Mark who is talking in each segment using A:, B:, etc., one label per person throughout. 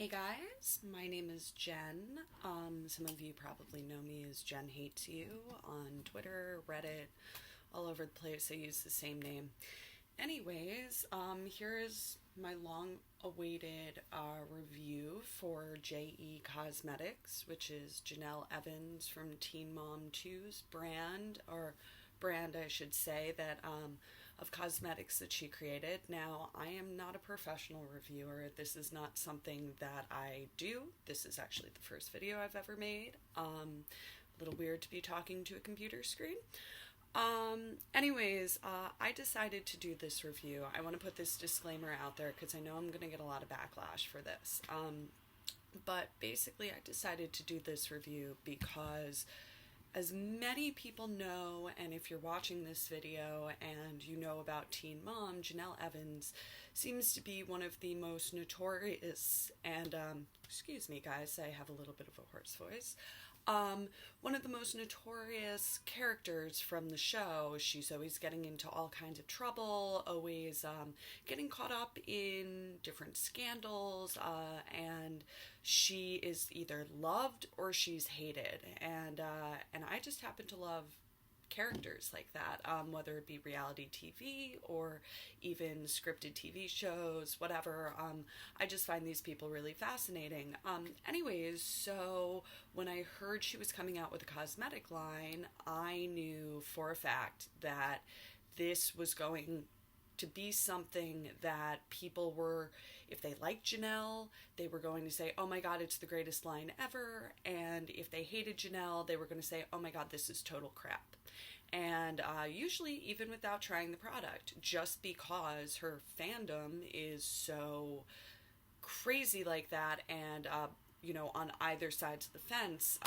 A: Hey guys, my name is Jen. Some of you probably know me as Jen Hates You on Twitter, Reddit, all over the place. I use the same name. Anyways, here is my long-awaited review for JE Cosmetics, which is Jenelle Evans from Teen Mom 2's brand, I should say, that of cosmetics that she created. Now, I am not a professional reviewer. This is not something that I do. This is actually the first video I've ever made. A little weird to be talking to a computer screen. I decided to do this review. I want to put this disclaimer out there because I know I'm going to get a lot of backlash for this. But basically, I decided to do this review because, as many people know, and if you're watching this video and you know about Teen Mom, Jenelle Evans seems to be one of the most notorious and, excuse me guys, I have a little bit of a hoarse voice, one of the most notorious characters from the show. She's always getting into all kinds of trouble, always getting caught up in different scandals, and she is either loved or she's hated. And I just happen to love characters like that, whether it be reality TV or even scripted TV shows, whatever. I just find these people really fascinating. So when I heard she was coming out with a cosmetic line, I knew for a fact that this was going to be something that people were, if they liked Jenelle, they were going to say, oh my god, it's the greatest line ever. And if they hated Jenelle, they were going to say, oh my god, this is total crap. And usually even without trying the product, just because her fandom is so crazy like that. And on either sides of the fence,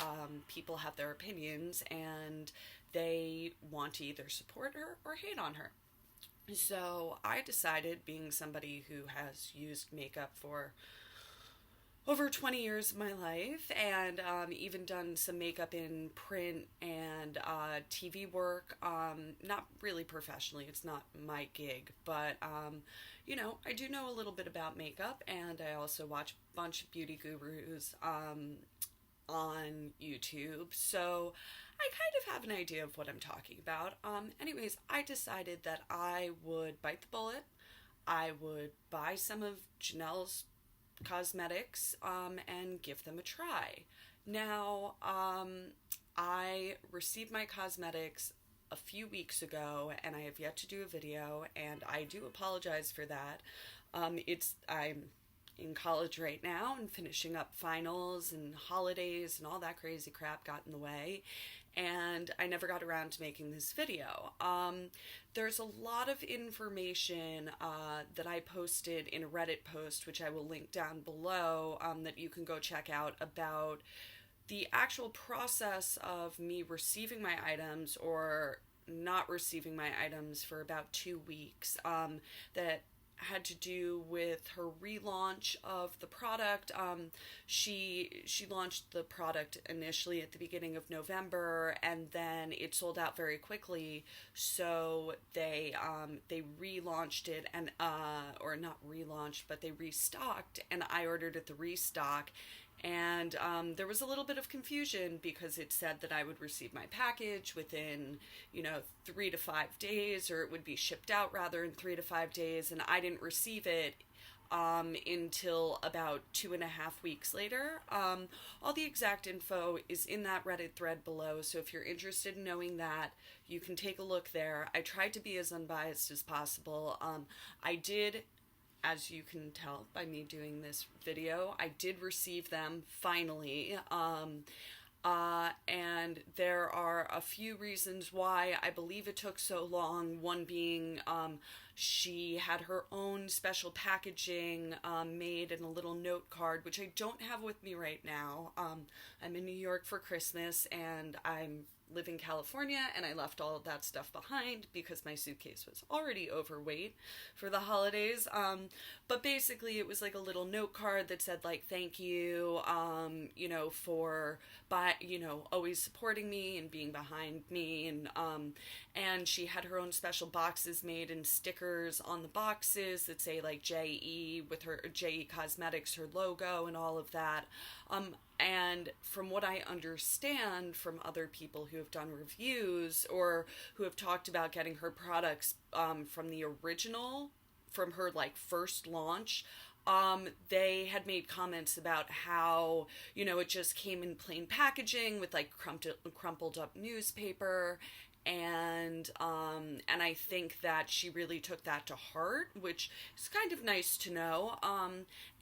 A: people have their opinions and they want to either support her or hate on her. So I decided, being somebody who has used makeup for over 20 years of my life, and even done some makeup in print and TV work, not really professionally, it's not my gig, but I do know a little bit about makeup, and I also watch a bunch of beauty gurus on YouTube, so I kind of have an idea of what I'm talking about. I decided that I would bite the bullet. I would buy some of Jenelle's cosmetics and give them a try. Now, I received my cosmetics a few weeks ago, and I have yet to do a video, and I do apologize for that. I'm in college right now and finishing up finals, and holidays and all that crazy crap got in the way, and I never got around to making this video. There's a lot of information that I posted in a Reddit post, which I will link down below, that you can go check out, about the actual process of me receiving my items or not receiving my items for about 2 weeks, that had to do with her relaunch of the product. She launched the product initially at the beginning of November, and then it sold out very quickly. So they relaunched it, and or not relaunched, but they restocked, and I ordered at the restock. And there was a little bit of confusion because it said that I would receive my package within, 3 to 5 days, or it would be shipped out rather in 3 to 5 days, and I didn't receive it until about 2.5 weeks later. All the exact info is in that Reddit thread below, so if you're interested in knowing that, you can take a look there. I tried to be as unbiased as possible. I did, as you can tell by me doing this video, I did receive them finally, and there are a few reasons why I believe it took so long. One being, she had her own special packaging made in a little note card, which I don't have with me right now. I'm in New York for Christmas, and I'm live in California, and I left all of that stuff behind because my suitcase was already overweight for the holidays. But basically it was like a little note card that said, like, thank you, for always supporting me and being behind me, and she had her own special boxes made and stickers stickers on the boxes that say like JE with her JE Cosmetics, her logo and all of that. And from what I understand from other people who have done reviews or who have talked about getting her products from the original, from her like first launch, they had made comments about how, you know, it just came in plain packaging with like crumpled up newspaper, and I think that she really took that to heart, which is kind of nice to know,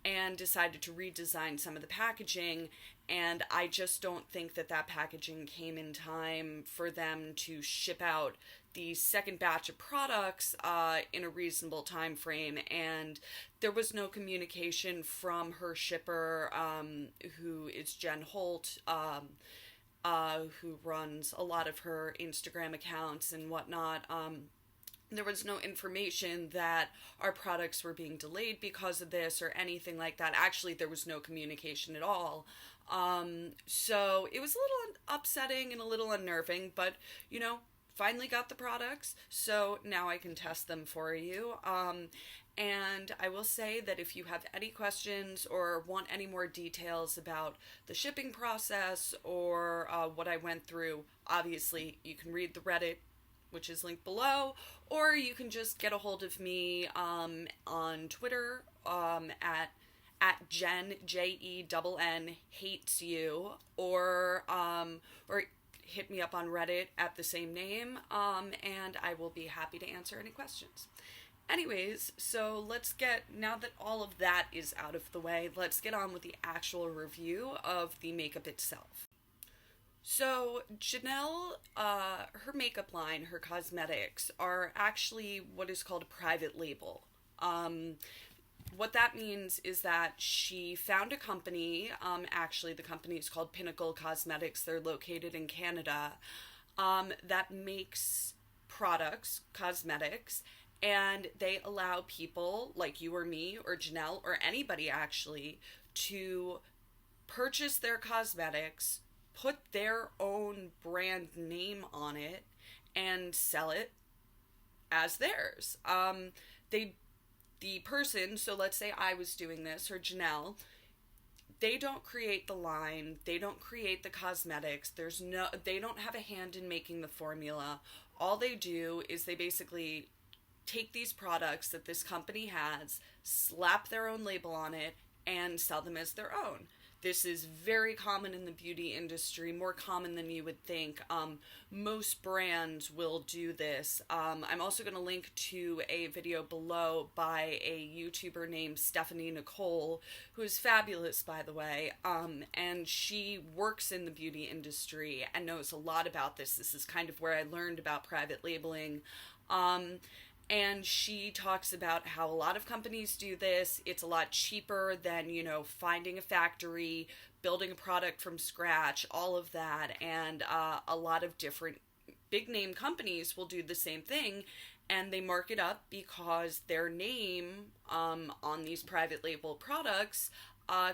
A: and decided to redesign some of the packaging. And I just don't think that that packaging came in time for them to ship out the second batch of products in a reasonable time frame. And there was no communication from her shipper, who is Jen Holt, who runs a lot of her Instagram accounts and whatnot. There was no information that our products were being delayed because of this or anything like that. Actually, there was no communication at all. So it was a little upsetting and a little unnerving, but, you know, finally got the products, so now I can test them for you. And I will say that if you have any questions or want any more details about the shipping process or what I went through, obviously you can read the Reddit, which is linked below, or you can just get a hold of me on Twitter at Jen, Jenn, hates you, or hit me up on Reddit at the same name, and I will be happy to answer any questions. Anyways, so now that all of that is out of the way, let's get on with the actual review of the makeup itself. So Jenelle, her makeup line, her cosmetics, are actually what is called a private label. What that means is that she found a company, actually the company is called Pinnacle Cosmetics, they're located in Canada, that makes products, cosmetics, and they allow people like you or me or Jenelle or anybody actually to purchase their cosmetics, put their own brand name on it, and sell it as theirs. The person, so let's say I was doing this, or Jenelle, they don't create the line, they don't create the cosmetics, they don't have a hand in making the formula. All they do is they basically take these products that this company has, slap their own label on it, and sell them as their own. This is very common in the beauty industry, more common than you would think. Most brands will do this. I'm also going to link to a video below by a YouTuber named Nicole, who is fabulous, by the way, and she works in the beauty industry and knows a lot about this. This is kind of where I learned about private labeling. And she talks about how a lot of companies do this. It's a lot cheaper than, you know, finding a factory, building a product from scratch, all of that. And a lot of different big name companies will do the same thing, and they mark it up because their name on these private label products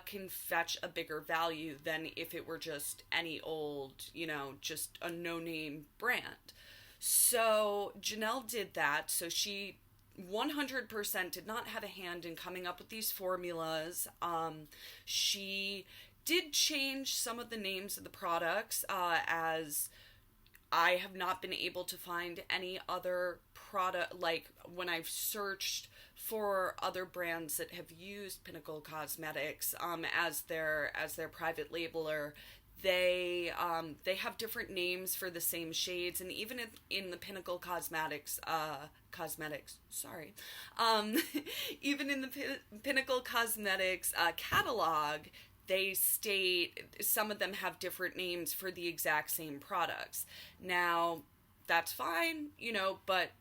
A: can fetch a bigger value than if it were just any old, you know, just a no-name brand. So Jenelle did that. So she 100% did not have a hand in coming up with these formulas. She did change some of the names of the products, as I have not been able to find any other product, like when I've searched for other brands that have used Pinnacle Cosmetics as their private labeler. They have different names for the same shades, and even in the Pinnacle Cosmetics, even in the Pinnacle Cosmetics catalog, they state some of them have different names for the exact same products. Now, that's fine, you know, but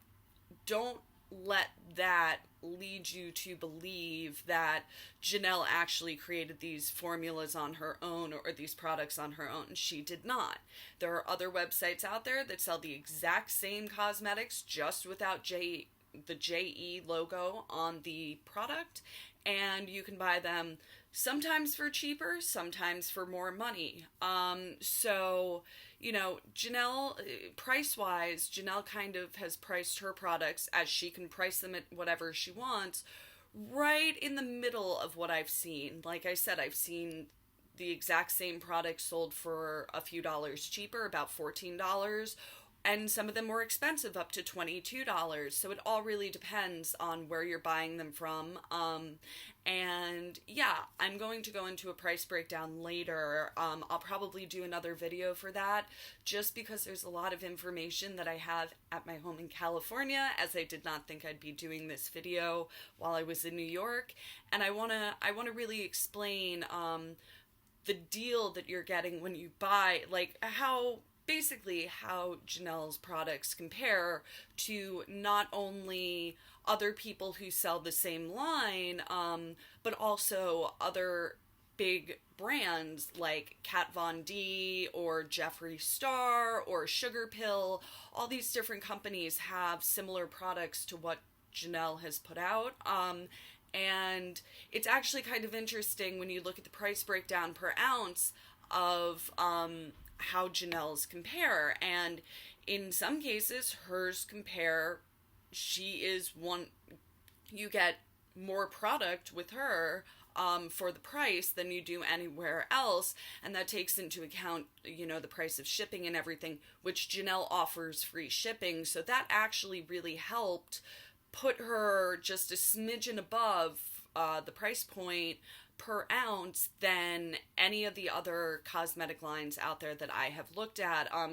A: don't let that lead you to believe that Jenelle actually created these formulas on her own or these products on her own. She did not. There are other websites out there that sell the exact same cosmetics just without the JE logo on the product, and you can buy them sometimes for cheaper, sometimes for more money. So, you know, Jenelle, price-wise, Jenelle kind of has priced her products as she can price them at whatever she wants, right in the middle of what I've seen. Like I said, I've seen the exact same product sold for a few dollars cheaper, about $14, and some of them more expensive, up to $22. So it all really depends on where you're buying them from. And yeah, I'm going to go into a price breakdown later. I'll probably do another video for that, just because there's a lot of information that I have at my home in California, as I did not think I'd be doing this video while I was in New York. And I wanna really explain the deal that you're getting when you buy, like how Jenelle's products compare to not only other people who sell the same line, but also other big brands like Kat Von D or Jeffree Star or Sugar Pill. All these different companies have similar products to what Jenelle has put out. And it's actually kind of interesting when you look at the price breakdown per ounce of how Jenelle's compare. And in some cases, hers compare, you get more product with her for the price than you do anywhere else, and that takes into account, you know, the price of shipping and everything, which Jenelle offers free shipping. So that actually really helped put her just a smidgen above the price point per ounce than any of the other cosmetic lines out there that I have looked at, at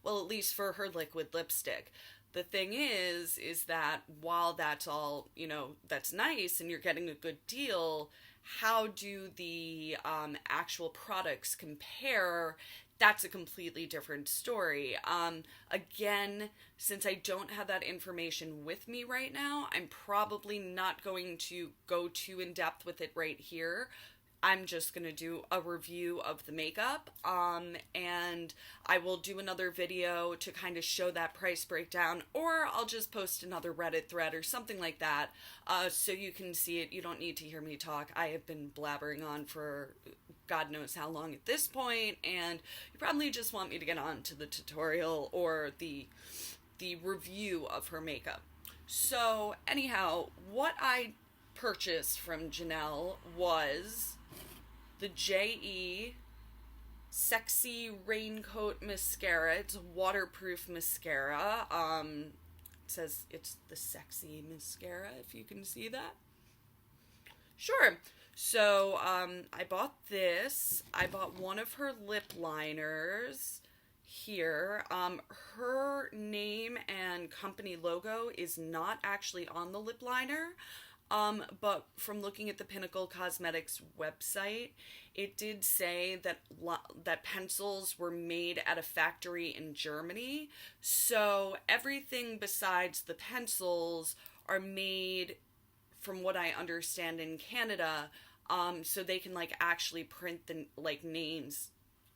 A: least for her liquid lipstick. The thing is that while that's all, you know, that's nice and you're getting a good deal, how do the actual products compare? That's a completely different story. Again, since I don't have that information with me right now, I'm probably not going to go too in depth with it right here. I'm just going to do a review of the makeup, and I will do another video to kind of show that price breakdown, or I'll just post another Reddit thread or something like that, so you can see it. You don't need to hear me talk. I have been blabbering on for God knows how long at this point, and you probably just want me to get on to the tutorial or the review of her makeup. So anyhow, what I purchased from Jenelle was the J.E. Sexy Raincoat Mascara. It's a waterproof mascara. It says it's the Sexy Mascara, if you can see that. Sure. So, I bought this. I bought one of her lip liners here. Her name and company logo is not actually on the lip liner. But from looking at the Pinnacle Cosmetics website, it did say that pencils were made at a factory in Germany. So everything besides the pencils are made, from what I understand, in Canada. So they can actually print the names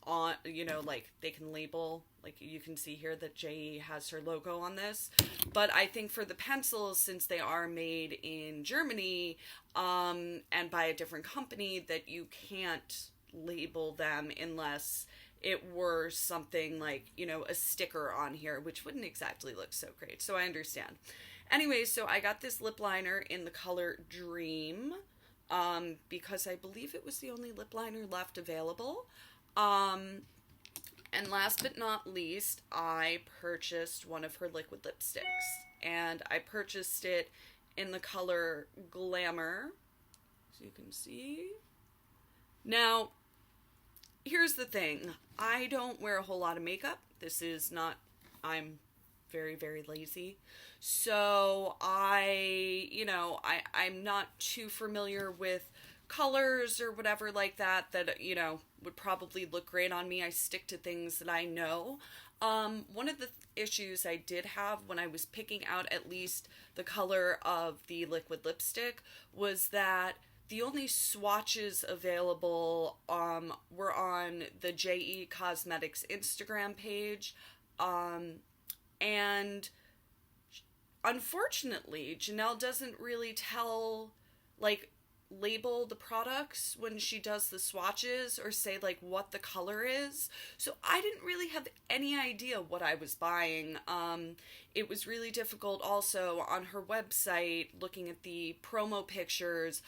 A: on, they can label, you can see here that J.E. has her logo on this. But I think for the pencils, since they are made in Germany, and by a different company, that you can't label them unless it were something like, a sticker on here, which wouldn't exactly look so great. So I understand. Anyway, so I got this lip liner in the color Dream, because I believe it was the only lip liner left available. And last but not least, I purchased one of her liquid lipsticks, and I purchased it in the color Glamour, so you can see. Now, here's the thing. I don't wear a whole lot of makeup. I'm very, very lazy. So I'm not too familiar with colors or whatever like that would probably look great on me. I stick to things that I know. One of the issues I did have when I was picking out at least the color of the liquid lipstick was that the only swatches available were on the J.E. Cosmetics Instagram page, and unfortunately Jenelle doesn't really tell label the products when she does the swatches or say like what the color is. So I didn't really have any idea what I was buying. It was really difficult also on her website looking at the promo pictures.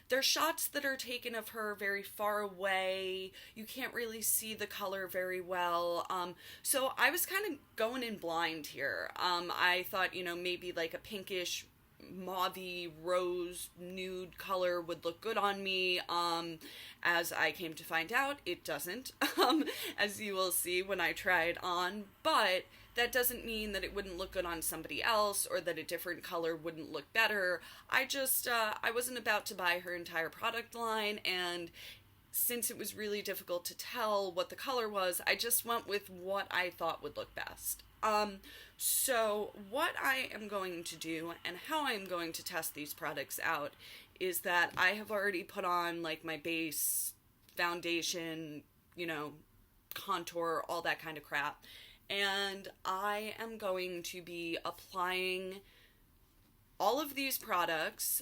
A: There's shots that are taken of her very far away. You can't really see the color very well. So I was kind of going in blind here. I thought, maybe like a pinkish mauvey rose nude color would look good on me. As I came to find out, it doesn't, as you will see when I try it on, but that doesn't mean that it wouldn't look good on somebody else or that a different color wouldn't look better. I wasn't about to buy her entire product line, and since it was really difficult to tell what the color was, I just went with what I thought would look best. So what I am going to do and how I'm going to test these products out is that I have already put on like my base foundation, contour, all that kind of crap. And I am going to be applying all of these products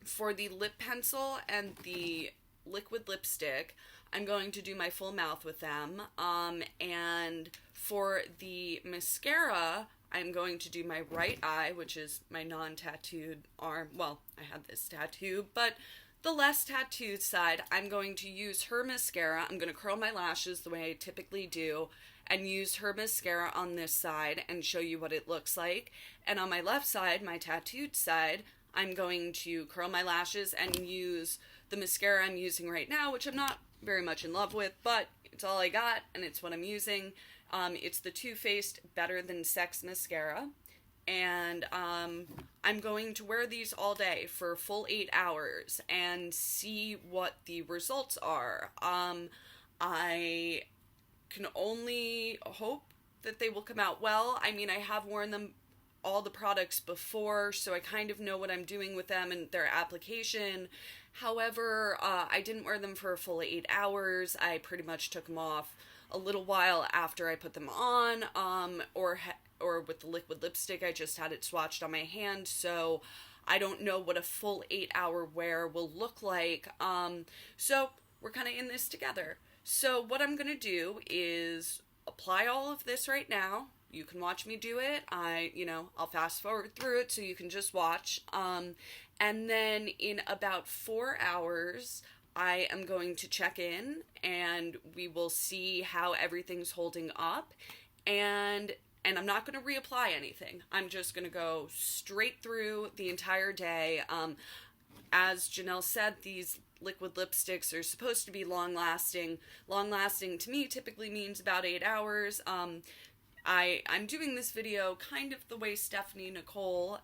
A: for the lip pencil and the liquid lipstick. I'm going to do my full mouth with them. And for the mascara, I'm going to do my right eye, which is my non-tattooed arm. Well, I have this tattoo, but the less tattooed side, I'm going to use her mascara. I'm going to curl my lashes the way I typically do and use her mascara on this side and show you what it looks like. And on my left side, my tattooed side, I'm going to curl my lashes and use the mascara I'm using right now, which I'm not very much in love with, but it's all I got and it's what I'm using. It's the Too Faced Better Than Sex Mascara. And I'm going to wear these all day for a full 8 hours and see what the results are. I can only hope that they will come out well. I mean, I have worn them, all the products before, so I kind of know what I'm doing with them and their application. However, I didn't wear them for a full 8 hours. I pretty much took them off a little while after I put them on, or with the liquid lipstick, I just had it swatched on my hand, so I don't know what a full 8 hour wear will look like. So we're kind of in this together. So what I'm going to do is apply all of this right now. You can watch me do it. I'll fast forward through it so you can just watch. And then in about 4 hours, I am going to check in and we will see how everything's holding up. And I'm not going to reapply anything. I'm just going to go straight through the entire day. As Jenelle said, these liquid lipsticks are supposed to be long-lasting. Long-lasting to me typically means about 8 hours. I'm doing this video kind of the way Nicole,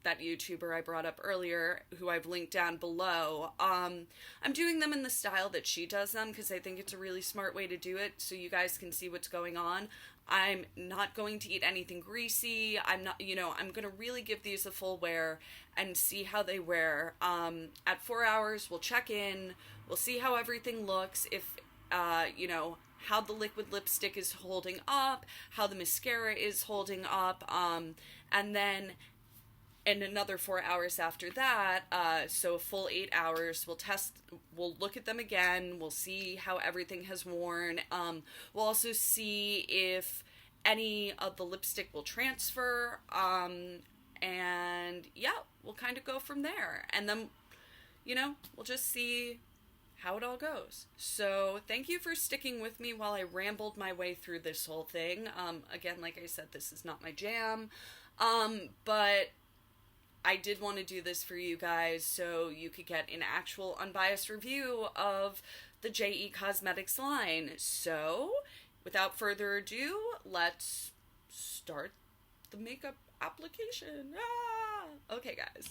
A: that YouTuber I brought up earlier, who I've linked down below. I'm doing them in the style that she does them because I think it's a really smart way to do it so you guys can see what's going on. I'm not going to eat anything greasy. I'm going to really give these a full wear and see how they wear. At 4 hours, we'll check in. We'll see how everything looks. If, how the liquid lipstick is holding up, how the mascara is holding up, and then in another 4 hours after that, so a full 8 hours, we'll look at them again, we'll see how everything has worn, we'll also see if any of the lipstick will transfer, and yeah, we'll kind of go from there, and then, we'll just see how it all goes. So thank you for sticking with me while I rambled my way through this whole thing. Again, like I said, this is not my jam, but I did want to do this for you guys so you could get an actual unbiased review of the JE Cosmetics line. So, without further ado, let's start the makeup application. Okay, guys.